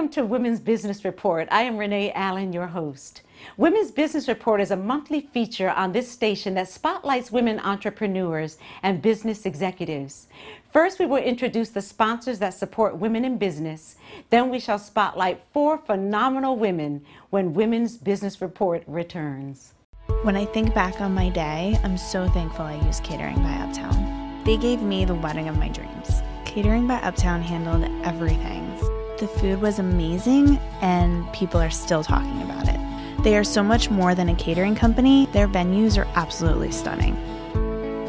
Welcome to Women's Business Report. I am Renee Allen, your host. Women's Business Report is a monthly feature on this station that spotlights women entrepreneurs and business executives. First, we will introduce the sponsors that support women in business. Then we shall spotlight 4 phenomenal women when Women's Business Report returns. When I think back on my day, I'm so thankful I used Catering by Uptown. They gave me the wedding of my dreams. Catering by Uptown handled everything. The food was amazing, and people are still talking about it. They are so much more than a catering company. Their venues are absolutely stunning.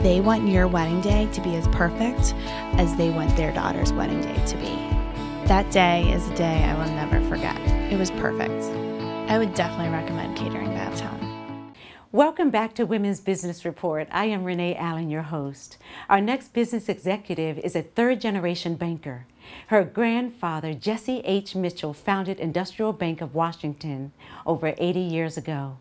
They want your wedding day to be as perfect as they want their daughter's wedding day to be. That day is a day I will never forget. It was perfect. I would definitely recommend Catering by Uptown. Welcome back to Women's Business Report. I am Renee Allen, your host. Our next business executive is a third-generation banker. Her grandfather, Jesse H. Mitchell, founded Industrial Bank of Washington over 80 years ago.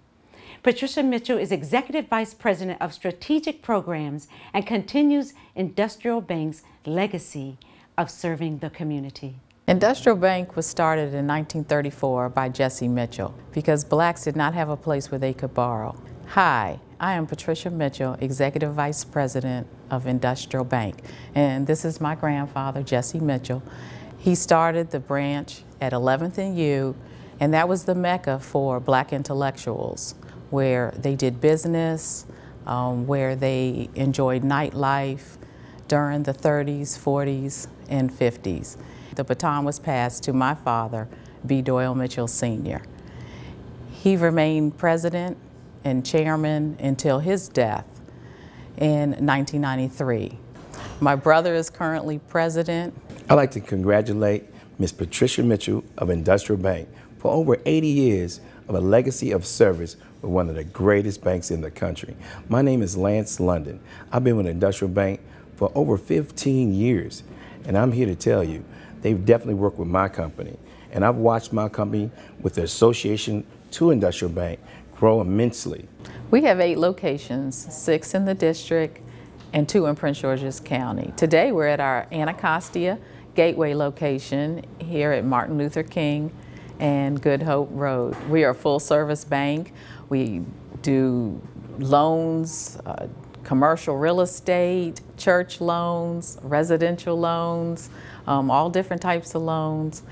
Patricia Mitchell is Executive Vice President of Strategic Programs and continues Industrial Bank's legacy of serving the community. Industrial Bank was started in 1934 by Jesse Mitchell because blacks did not have a place where they could borrow. Hi, I am Patricia Mitchell, Executive Vice President of Industrial Bank, and this is my grandfather, Jesse Mitchell. He started the branch at 11th and U, and that was the mecca for black intellectuals, where they did business, where they enjoyed nightlife during the 30s, 40s, and 50s. The baton was passed to my father, B. Doyle Mitchell Sr. He remained president and chairman until his death in 1993. My brother is currently president. I'd like to congratulate Ms. Patricia Mitchell of Industrial Bank for over 80 years of a legacy of service with one of the greatest banks in the country. My name is Lance London. I've been with Industrial Bank for over 15 years, and I'm here to tell you, they've definitely worked with my company, and I've watched my company with the association to Industrial Bank grow immensely. We have 8 locations, 6 in the district and 2 in Prince George's County. Today we're at our Anacostia Gateway location here at Martin Luther King and Good Hope Road. We are a full service bank. We do loans, commercial real estate, church loans, residential loans, all different types of loans.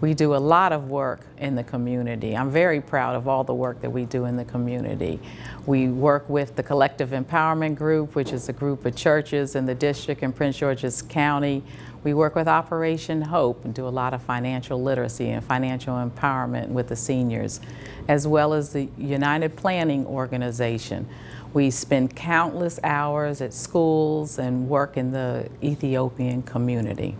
We do a lot of work in the community. I'm very proud of all the work that we do in the community. We work with the Collective Empowerment Group, which is a group of churches in the district in Prince George's County. We work with Operation Hope and do a lot of financial literacy and financial empowerment with the seniors, as well as the United Planning Organization. We spend countless hours at schools and work in the Ethiopian community.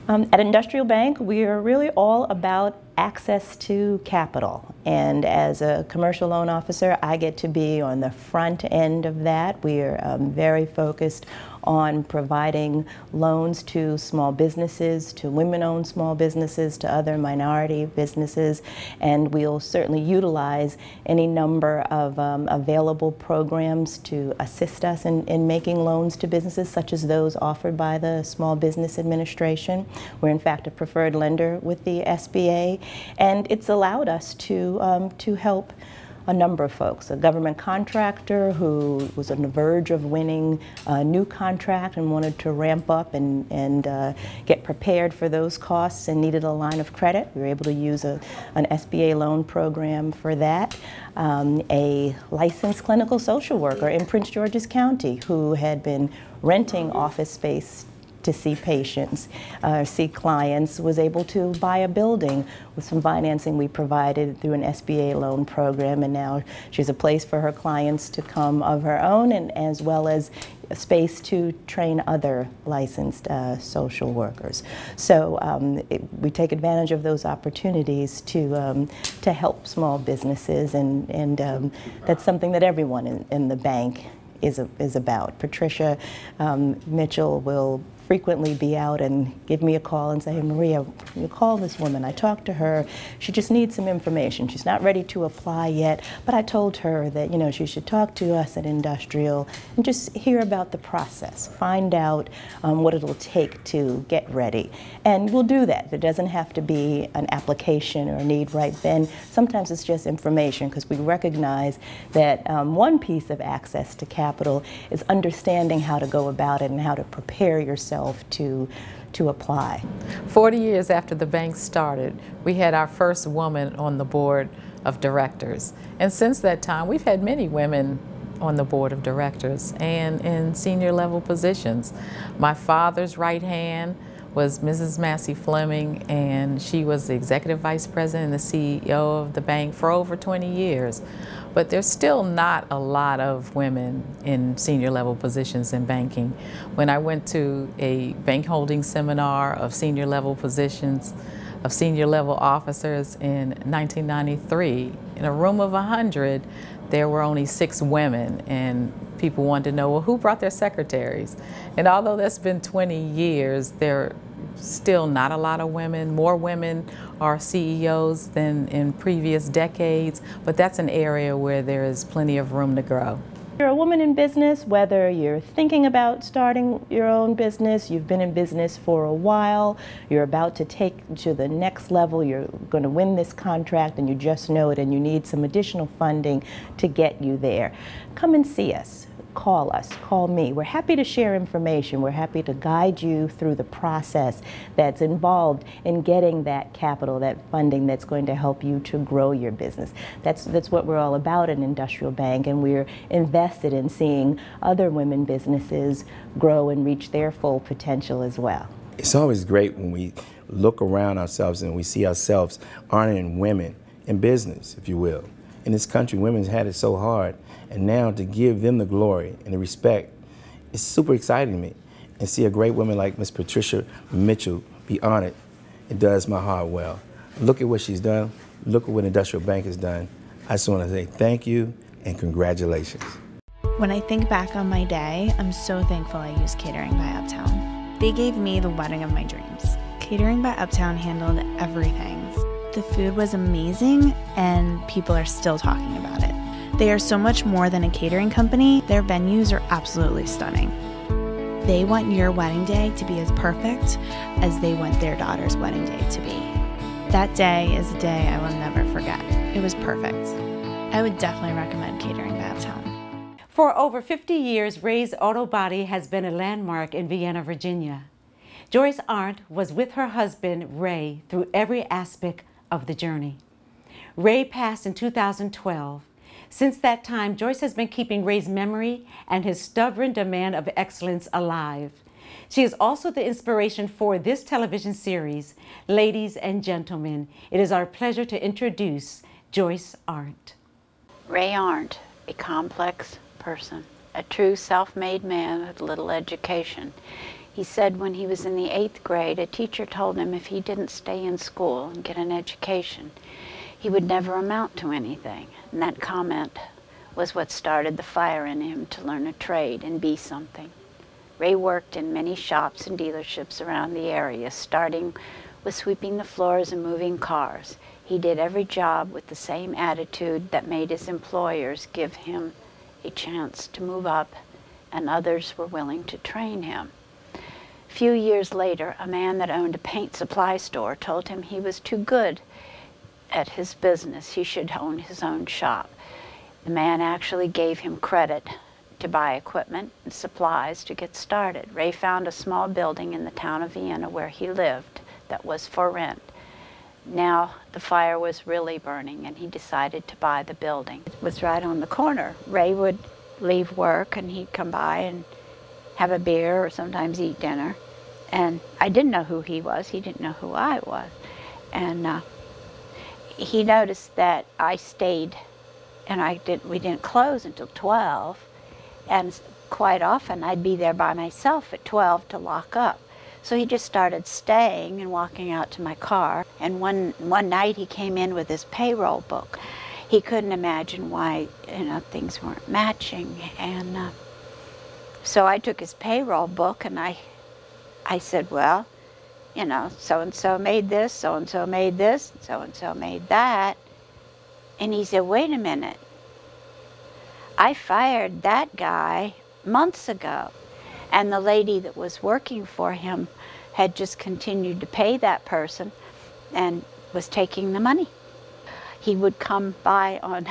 At Industrial Bank, we are really all about access to capital. And as a commercial loan officer, I get to be on the front end of that. We are very focused on providing loans to small businesses, to women-owned small businesses, to other minority businesses, and we'll certainly utilize any number of available programs to assist us in making loans to businesses, such as those offered by the Small Business Administration. We're in fact a preferred lender with the SBA, and it's allowed us to help a number of folks. A government contractor who was on the verge of winning a new contract and wanted to ramp up and get prepared for those costs and needed a line of credit. We were able to use an SBA loan program for that. A licensed clinical social worker in Prince George's County who had been renting office space to see patients, see clients, was able to buy a building with some financing we provided through an SBA loan program, and now she has a place for her clients to come of her own, and as well as a space to train other licensed social workers. So we take advantage of those opportunities to help small businesses, and that's something that everyone in the bank is about. Patricia Mitchell will frequently be out and give me a call and say, hey, Maria, you call this woman. I talked to her. She just needs some information. She's not ready to apply yet, but I told her that, you know, she should talk to us at Industrial and just hear about the process, find out what it'll take to get ready. And we'll do that. There doesn't have to be an application or a need right then. Sometimes it's just information, because we recognize that one piece of access to capital is understanding how to go about it and how to prepare yourself to apply. 40 years after the bank started, we had our first woman on the board of directors. And since that time, we've had many women on the board of directors and in senior level positions. My father's right hand was Mrs. Massey Fleming, and she was the executive vice president and the CEO of the bank for over 20 years. But there's still not a lot of women in senior level positions in banking. When I went to a bank holding seminar of senior level positions, of senior level officers in 1993, in a room of 100, there were only 6 women, and people wanted to know, well, who brought their secretaries? And although that's been 20 years, there are still not a lot of women. More women are CEOs than in previous decades, but that's an area where there is plenty of room to grow. You're a woman in business, whether you're thinking about starting your own business, you've been in business for a while, you're about to take to the next level, you're going to win this contract and you just know it and you need some additional funding to get you there. Come and see us. Call me. We're happy to share information. We're happy to guide you through the process that's involved in getting that capital, that funding that's going to help you to grow your business. That's what we're all about in Industrial Bank, and we're invested in seeing other women businesses grow and reach their full potential as well. It's always great when we look around ourselves and we see ourselves honoring women in business, if you will. In this country, women's had it so hard, and now to give them the glory and the respect, it's super exciting to me. And see a great woman like Miss Patricia Mitchell be honored, it does my heart well. Look at what she's done. Look at what Industrial Bank has done. I just want to say thank you and congratulations. When I think back on my day, I'm so thankful I used Catering by Uptown. They gave me the wedding of my dreams. Catering by Uptown handled everything. The food was amazing, and people are still talking about it. They are so much more than a catering company. Their venues are absolutely stunning. They want your wedding day to be as perfect as they want their daughter's wedding day to be. That day is a day I will never forget. It was perfect. I would definitely recommend Catering by Uptown. For over 50 years, Ray's Auto Body has been a landmark in Vienna, Virginia. Joyce Ardnt was with her husband, Ray, through every aspect of the journey. Ray passed in 2012. Since that time, Joyce has been keeping Ray's memory and his stubborn demand of excellence alive. She is also the inspiration for this television series. Ladies and gentlemen, it is our pleasure to introduce Joyce Ardnt. Ray Ardnt, a complex person, a true self-made man with little education. He said when he was in the 8th grade, a teacher told him if he didn't stay in school and get an education, he would never amount to anything. And that comment was what started the fire in him to learn a trade and be something. Ray worked in many shops and dealerships around the area, starting with sweeping the floors and moving cars. He did every job with the same attitude that made his employers give him a chance to move up, and others were willing to train him. A few years later, a man that owned a paint supply store told him he was too good at his business. He should own his own shop. The man actually gave him credit to buy equipment and supplies to get started. Ray found a small building in the town of Vienna where he lived that was for rent. Now the fire was really burning and he decided to buy the building. It was right on the corner. Ray would leave work and he'd come by and have a beer or sometimes eat dinner. And I didn't know who he was. He didn't know who I was. And he noticed that I stayed, and we didn't close until 12. And quite often I'd be there by myself at 12 to lock up. So he just started staying and walking out to my car. And one night he came in with his payroll book. He couldn't imagine why things weren't matching. And so I took his payroll book and I I said, well, you know, so-and-so made this, so-and-so made this, so-and-so made that. And he said, wait a minute. I fired that guy months ago. And the lady that was working for him had just continued to pay that person and was taking the money. He would come by on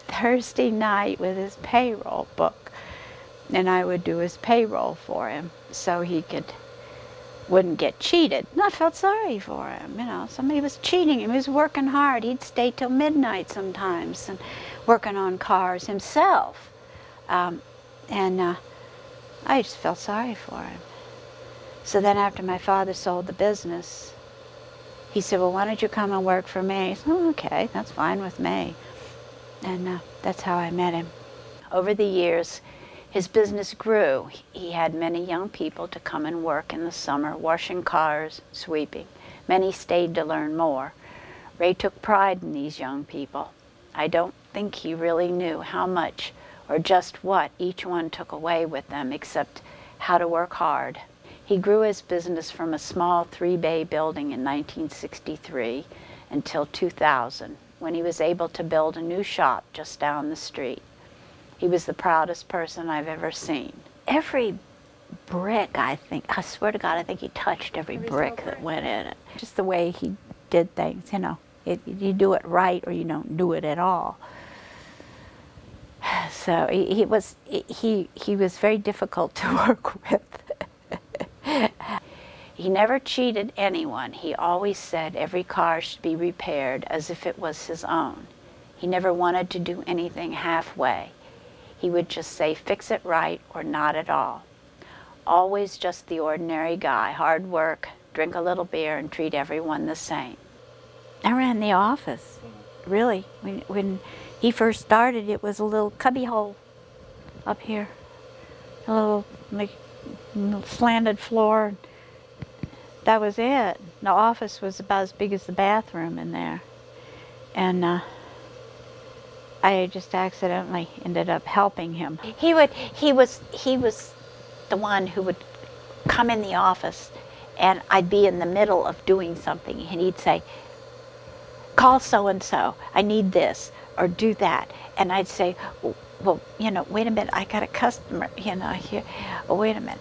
Thursday night with his payroll book, and I would do his payroll for him so he wouldn't get cheated. And I felt sorry for him, you know. Somebody was cheating him. He was working hard. He'd stay till midnight sometimes and working on cars himself. I just felt sorry for him. So then after my father sold the business, he said, well, why don't you come and work for me? I said, oh, okay, that's fine with me. And that's how I met him. Over the years, his business grew. He had many young people to come and work in the summer, washing cars, sweeping. Many stayed to learn more. Ray took pride in these young people. I don't think he really knew how much or just what each one took away with them, except how to work hard. He grew his business from a small 3-bay building in 1963 until 2000, when he was able to build a new shop just down the street. He was the proudest person I've ever seen. Every brick, I swear to God, I think he touched every brick that went in it. Just the way he did things, you know. You do it right or you don't do it at all. So he was very difficult to work with. He never cheated anyone. He always said every car should be repaired as if it was his own. He never wanted to do anything halfway. He would just say, fix it right or not at all. Always just the ordinary guy, hard work, drink a little beer, and treat everyone the same. I ran the office, really. When he first started, it was a little cubby hole up here, a little slanted floor. That was it. The office was about as big as the bathroom in there. And I just accidentally ended up helping him. He was the one who would come in the office, and I'd be in the middle of doing something, and he'd say, call so-and-so, I need this, or do that. And I'd say, well, you know, wait a minute, I got a customer, you know, here. Oh, wait a minute.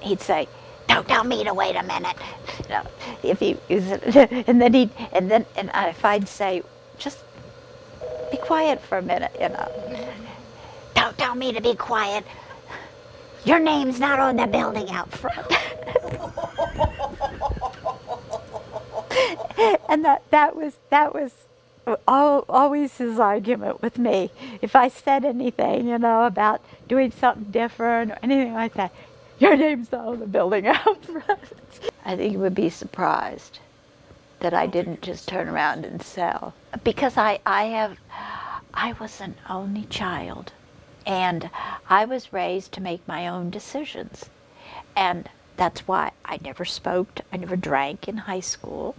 He'd say, don't tell me to wait a minute. You know, if if I'd say, just be quiet for a minute, you know. Don't tell me to be quiet. Your name's not on the building out front. And that was always his argument with me. If I said anything, you know, about doing something different or anything like that, your name's not on the building out front. I think you would be surprised that I didn't just turn around and sell. Because I was an only child, and I was raised to make my own decisions. And that's why I never smoked, I never drank in high school.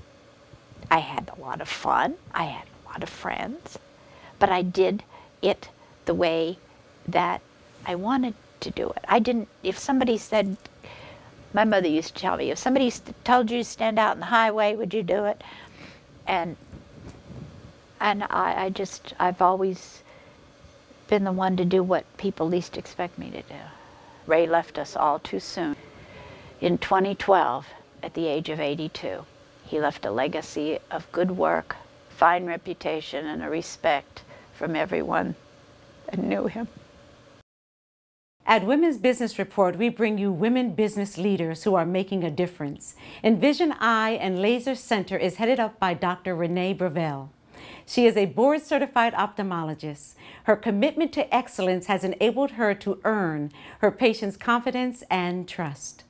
I had a lot of fun, I had a lot of friends, but I did it the way that I wanted to do it. I didn't, if somebody said, my mother used to tell me, if somebody told you to stand out in the highway, would you do it? And I've always been the one to do what people least expect me to do. Ray left us all too soon. In 2012, at the age of 82, he left a legacy of good work, fine reputation, and a respect from everyone that knew him. At Women's Business Report, we bring you women business leaders who are making a difference. Envision Eye and Laser Center is headed up by Dr. Renee Bovelle. She is a board-certified ophthalmologist. Her commitment to excellence has enabled her to earn her patients' confidence and trust.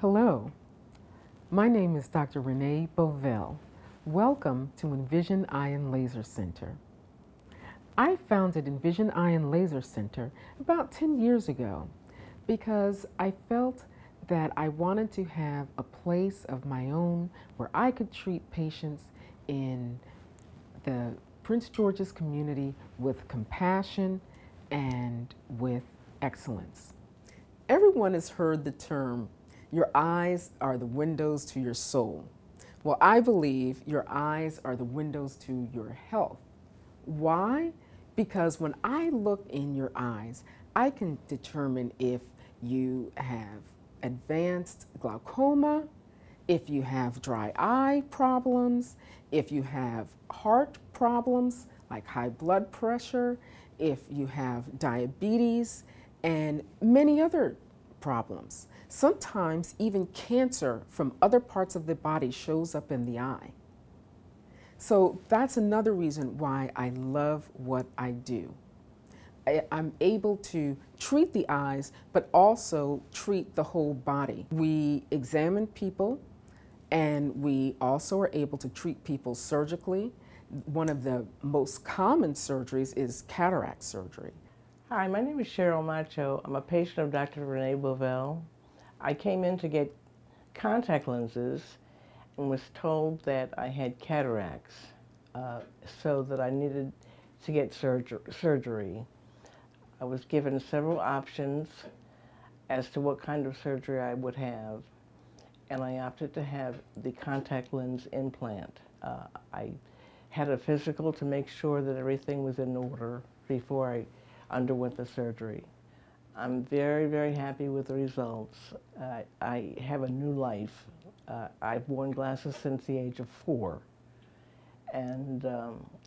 Hello, my name is Dr. Renee Bovelle. Welcome to Envision Eye and Laser Center. I founded Envision Eye and Laser Center about 10 years ago because I felt that I wanted to have a place of my own where I could treat patients in the Prince George's community with compassion and with excellence. Everyone has heard the term, your eyes are the windows to your soul. Well, I believe your eyes are the windows to your health. Why? Because when I look in your eyes, I can determine if you have advanced glaucoma, if you have dry eye problems, if you have heart problems like high blood pressure, if you have diabetes, and many other problems. Sometimes even cancer from other parts of the body shows up in the eye. So that's another reason why I love what I do. I'm able to treat the eyes, but also treat the whole body. We examine people, and we also are able to treat people surgically. One of the most common surgeries is cataract surgery. Hi, my name is Cheryl Macho. I'm a patient of Dr. Renee Bovelle. I came in to get contact lenses and was told that I had cataracts, so that I needed to get surgery. I was given several options as to what kind of surgery I would have, and I opted to have the contact lens implant. I had a physical to make sure that everything was in order before I underwent the surgery. I'm very, very happy with the results. I have a new life. I've worn glasses since the age of 4, and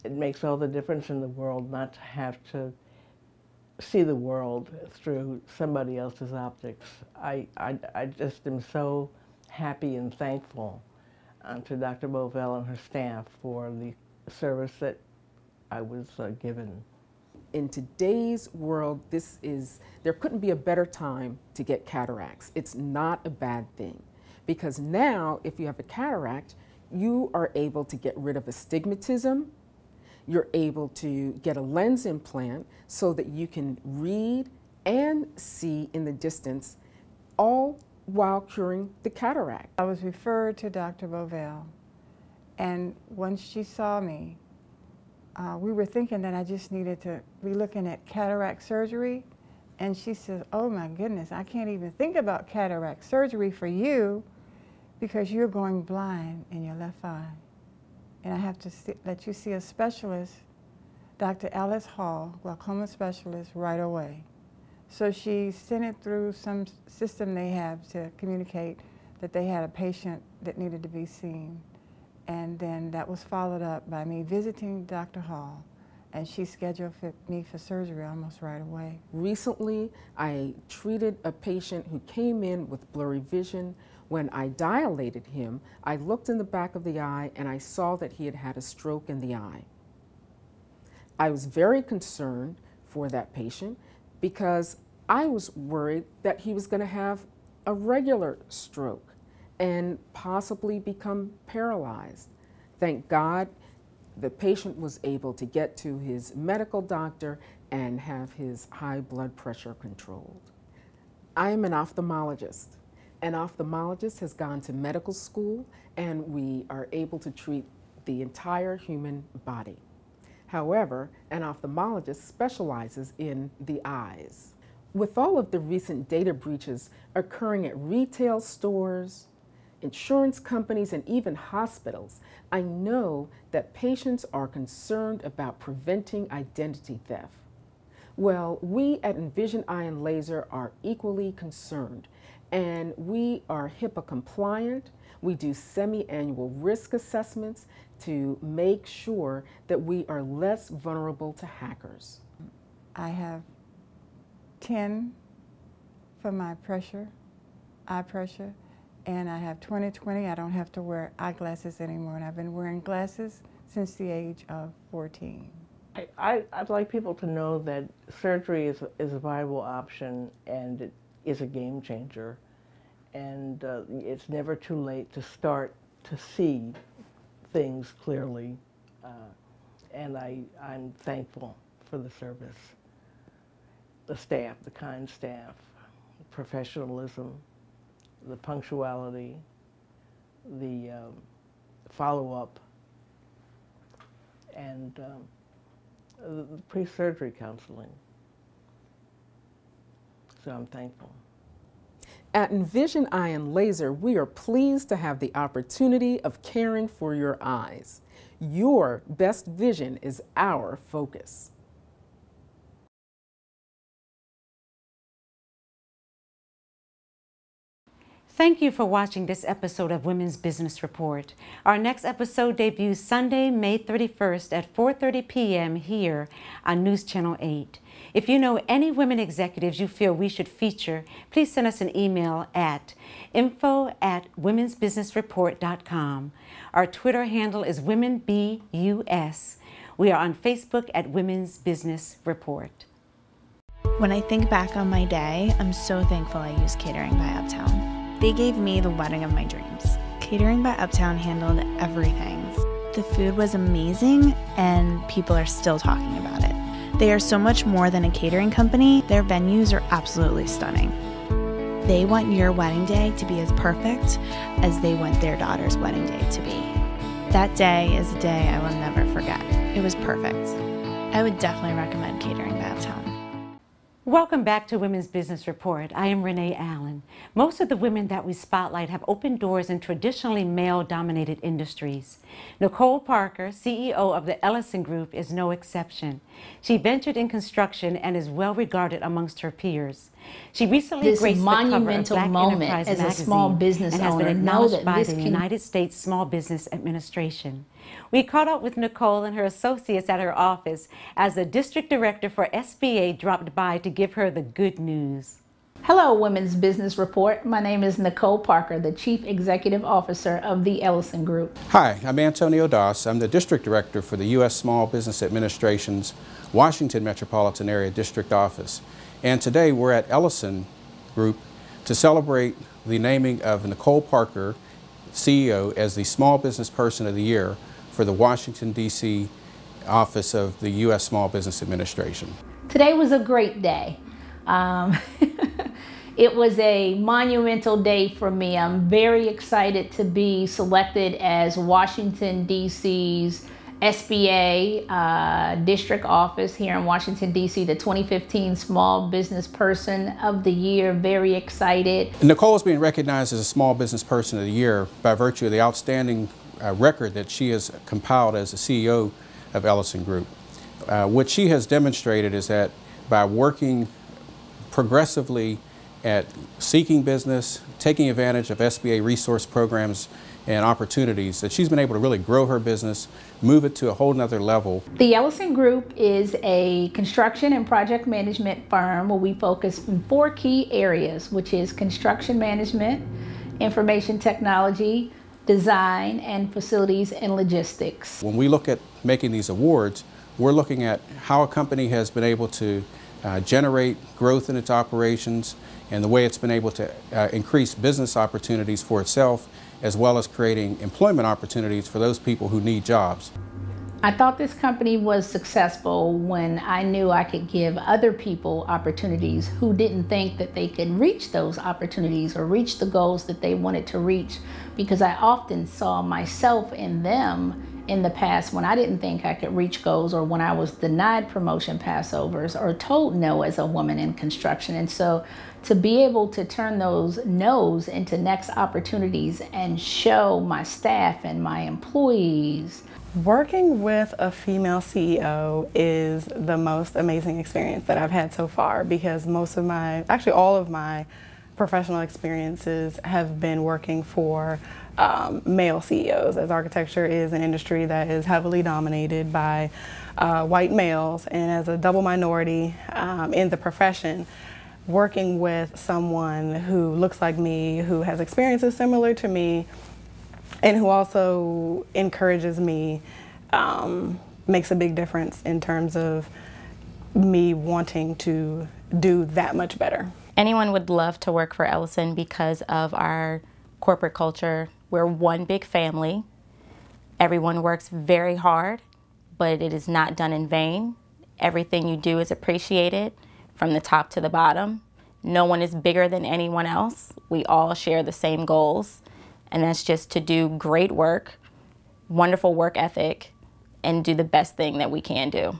it makes all the difference in the world not to have to see the world through somebody else's optics. I just am so happy and thankful to Dr. Bovelle and her staff for the service that I was given. In today's world, there couldn't be a better time to get cataracts. It's not a bad thing, because now if you have a cataract, you are able to get rid of astigmatism. You're able to get a lens implant so that you can read and see in the distance, all while curing the cataract. I was referred to Dr. Bovelle, and once she saw me, we were thinking that I just needed to be looking at cataract surgery, and she says, oh my goodness, I can't even think about cataract surgery for you because you're going blind in your left eye. And I have to let you see a specialist, Dr. Alice Hall, glaucoma specialist, right away. So she sent it through some system they have to communicate that they had a patient that needed to be seen. And then that was followed up by me visiting Dr. Hall, and she scheduled me for surgery almost right away. Recently, I treated a patient who came in with blurry vision. When I dilated him, I looked in the back of the eye and I saw that he had had a stroke in the eye. I was very concerned for that patient because I was worried that he was going to have a regular stroke and possibly become paralyzed. Thank God the patient was able to get to his medical doctor and have his high blood pressure controlled. I am an ophthalmologist. An ophthalmologist has gone to medical school, and we are able to treat the entire human body. However, an ophthalmologist specializes in the eyes. With all of the recent data breaches occurring at retail stores, insurance companies, and even hospitals, I know that patients are concerned about preventing identity theft. Well, we at Envision Eye and Laser are equally concerned, and we are HIPAA compliant. We do semi-annual risk assessments to make sure that we are less vulnerable to hackers. I have 10 for my pressure, eye pressure, and I have 20/20. I don't have to wear eyeglasses anymore, and I've been wearing glasses since the age of 14. I'd like people to know that surgery is a viable option, and it is a game changer. And it's never too late to start to see things clearly. And I'm thankful for the service, the staff, the kind staff, professionalism, the punctuality, the follow-up, and the pre-surgery counseling. So I'm thankful. At Envision Eye and Laser, we are pleased to have the opportunity of caring for your eyes. Your best vision is our focus. Thank you for watching this episode of Women's Business Report. Our next episode debuts Sunday, May 31st at 4:30 p.m. here on News Channel 8. If you know any women executives you feel we should feature, please send us an email at info@womensbusinessreport.com. Our Twitter handle is WomenBUS. We are on Facebook at Women's Business Report. When I think back on my day, I'm so thankful I used Catering by Uptown. They gave me the wedding of my dreams. Catering by Uptown handled everything. The food was amazing, and people are still talking about it. They are so much more than a catering company. Their venues are absolutely stunning. They want your wedding day to be as perfect as they want their daughter's wedding day to be. That day is a day I will never forget. It was perfect. I would definitely recommend Catering by Uptown. Welcome back to Women's Business Report. I am Renee Allen. Most of the women that we spotlight have opened doors in traditionally male-dominated industries. Necole Parker, CEO of the Elocen Group, is no exception. She ventured in construction and is well regarded amongst her peers. She recently graced the cover of Black Enterprise as a magazine small business and has been owner, acknowledged by the United States Small Business Administration. We caught up with Necole and her associates at her office as the district director for SBA dropped by to give her the good news. Hello, Women's Business Report. My name is Necole Parker, the Chief Executive Officer of the Elocen Group. Hi, I'm Antonio Doss. I'm the District Director for the U.S. Small Business Administration's Washington Metropolitan Area District Office. And today we're at Elocen Group to celebrate the naming of Necole Parker, CEO, as the Small Business Person of the Year for the Washington, D.C. office of the U.S. Small Business Administration. Today was a great day. It was a monumental day for me. I'm very excited to be selected as Washington, D.C.'s SBA district office here in Washington, D.C., the 2015 Small Business Person of the Year. Very excited. Necole is being recognized as a Small Business Person of the Year by virtue of the outstanding record that she has compiled as the CEO of Elocen Group. What she has demonstrated is that by working progressively at seeking business, taking advantage of SBA resource programs and opportunities, that she's been able to really grow her business, move it to a whole nother level. The Elocen Group is a construction and project management firm where we focus in 4 key areas, which is construction management, information technology, design, and facilities and logistics. When we look at making these awards, we're looking at how a company has been able to generate growth in its operations and the way it's been able to increase business opportunities for itself, as well as creating employment opportunities for those people who need jobs. I thought this company was successful when I knew I could give other people opportunities who didn't think that they could reach those opportunities or reach the goals that they wanted to reach, because I often saw myself in them in the past when I didn't think I could reach goals, or when I was denied promotion passovers or told no as a woman in construction. And so to be able to turn those no's into next opportunities and show my staff and my employees. Working with a female CEO is the most amazing experience that I've had so far, because actually all of my professional experiences have been working for male CEOs, as architecture is an industry that is heavily dominated by white males, and as a double minority in the profession, working with someone who looks like me, who has experiences similar to me, and who also encourages me, makes a big difference in terms of me wanting to do that much better. Anyone would love to work for Elocen because of our corporate culture. We're one big family. Everyone works very hard, but it is not done in vain. Everything you do is appreciated from the top to the bottom. No one is bigger than anyone else. We all share the same goals, and that's just to do great work, wonderful work ethic, and do the best thing that we can do.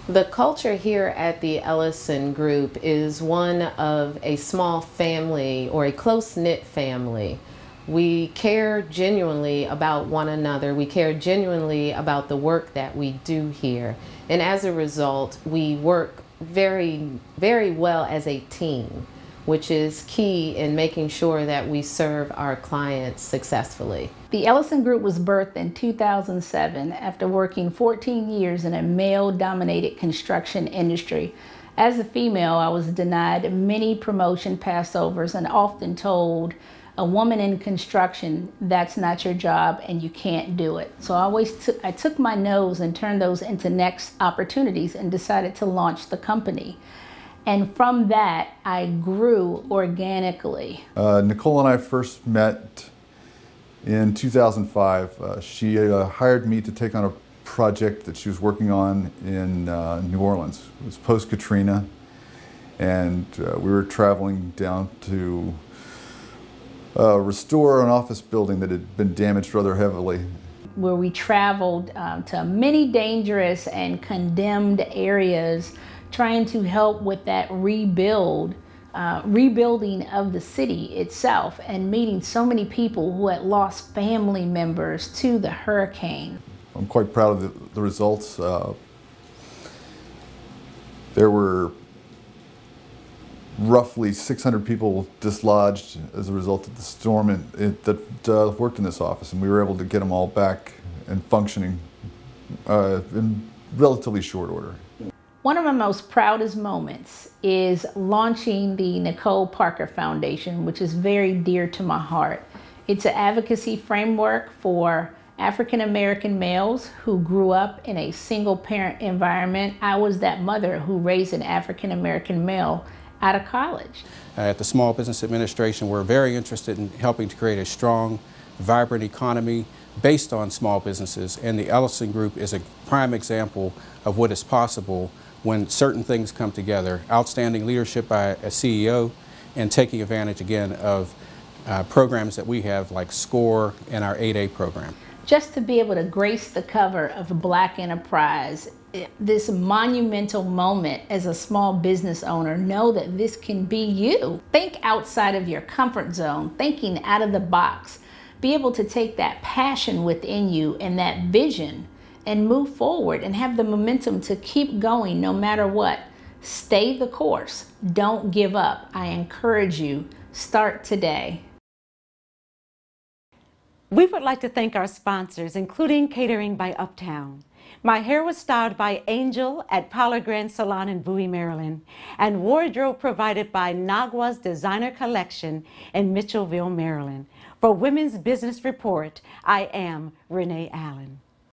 The culture here at the Elocen Group is one of a small family or a close-knit family. We care genuinely about one another. We care genuinely about the work that we do here. And as a result, we work very, very well as a team, which is key in making sure that we serve our clients successfully. The Elocen Group was birthed in 2007 after working 14 years in a male-dominated construction industry. As a female, I was denied many promotion passovers and often told, a woman in construction, that's not your job and you can't do it. So I took my nose and turned those into next opportunities and decided to launch the company. And from that, I grew organically. Necole and I first met in 2005. She hired me to take on a project that she was working on in New Orleans. It was post-Katrina, and we were traveling down to restore an office building that had been damaged rather heavily. Where we traveled to many dangerous and condemned areas, trying to help with that rebuilding of the city itself, and meeting so many people who had lost family members to the hurricane. I'm quite proud of the results. There were roughly 600 people dislodged as a result of the storm that worked in this office, and we were able to get them all back and functioning in relatively short order. One of my most proudest moments is launching the Necole Parker Foundation, which is very dear to my heart. It's an advocacy framework for African American males who grew up in a single parent environment. I was that mother who raised an African American male out of college. At the Small Business Administration, we're very interested in helping to create a strong, vibrant economy based on small businesses, and the Elocen Group is a prime example of what is possible when certain things come together. Outstanding leadership by a CEO, and taking advantage again of programs that we have like SCORE and our 8A program. Just to be able to grace the cover of Black Enterprise, this monumental moment as a small business owner, know that this can be you. Think outside of your comfort zone, thinking out of the box. Be able to take that passion within you and that vision and move forward and have the momentum to keep going no matter what. Stay the course. Don't give up. I encourage you, start today. We would like to thank our sponsors, including Catering by Uptown. My hair was styled by Angel at Pollard Grand Salon in Bowie, Maryland, and wardrobe provided by Nagua's Designer Collection in Mitchellville, Maryland. For Women's Business Report, I am Renee Allen.